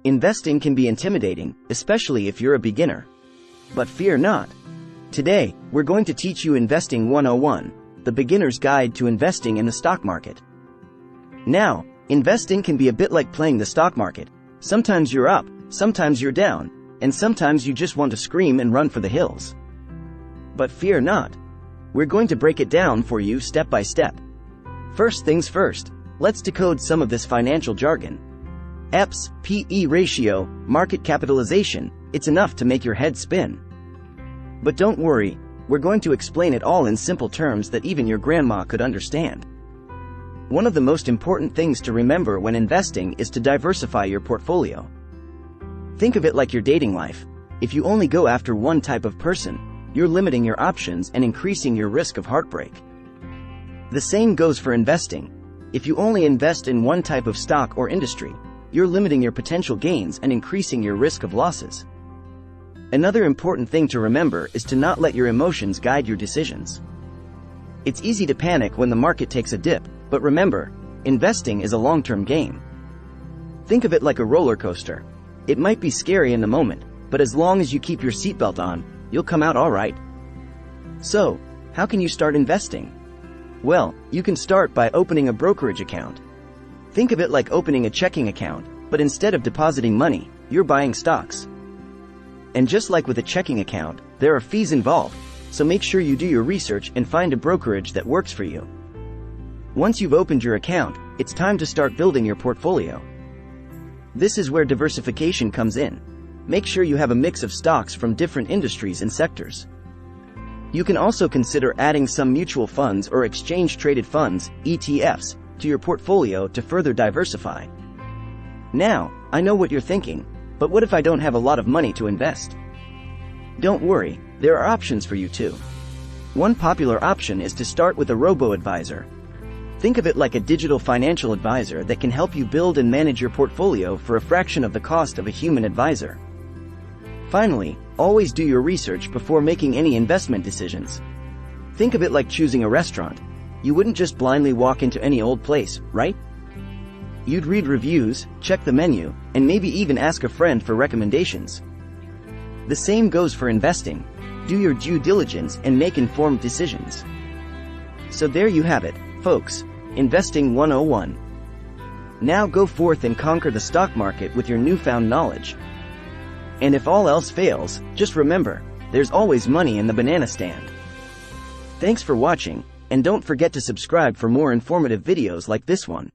Investing can be intimidating, especially if you're a beginner. But fear not. Today, we're going to teach you Investing 101, the beginner's guide to investing in the stock market. Now, investing can be a bit like playing the stock market. Sometimes you're up, sometimes you're down, and sometimes you just want to scream and run for the hills. But fear not. We're going to break it down for you step by step. First things first, let's decode some of this financial jargon. EPS, PE ratio, market capitalization, it's enough to make your head spin. But don't worry, we're going to explain it all in simple terms that even your grandma could understand. One of the most important things to remember when investing is to diversify your portfolio. Think of it like your dating life. If you only go after one type of person, you're limiting your options and increasing your risk of heartbreak. The same goes for investing. If you only invest in one type of stock or industry, you're limiting your potential gains and increasing your risk of losses. Another important thing to remember is to not let your emotions guide your decisions. It's easy to panic when the market takes a dip, but remember, investing is a long-term game. Think of it like a roller coaster. It might be scary in the moment, but as long as you keep your seatbelt on, you'll come out all right. So, how can you start investing? Well, you can start by opening a brokerage account. Think of it like opening a checking account, but instead of depositing money, you're buying stocks. And just like with a checking account, there are fees involved, so make sure you do your research and find a brokerage that works for you. Once you've opened your account, it's time to start building your portfolio. This is where diversification comes in. Make sure you have a mix of stocks from different industries and sectors. You can also consider adding some mutual funds or exchange-traded funds, ETFs, to your portfolio to further diversify. Now, I know what you're thinking, but what if I don't have a lot of money to invest? Don't worry, there are options for you too. One popular option is to start with a robo-advisor. Think of it like a digital financial advisor that can help you build and manage your portfolio for a fraction of the cost of a human advisor. Finally, always do your research before making any investment decisions. Think of it like choosing a restaurant. You wouldn't just blindly walk into any old place, right? You'd read reviews, check the menu, and maybe even ask a friend for recommendations. The same goes for investing. Do your due diligence and make informed decisions. So there you have it, folks. Investing 101. Now go forth and conquer the stock market with your newfound knowledge. And if all else fails, just remember, there's always money in the banana stand. Thanks for watching, and don't forget to subscribe for more informative videos like this one.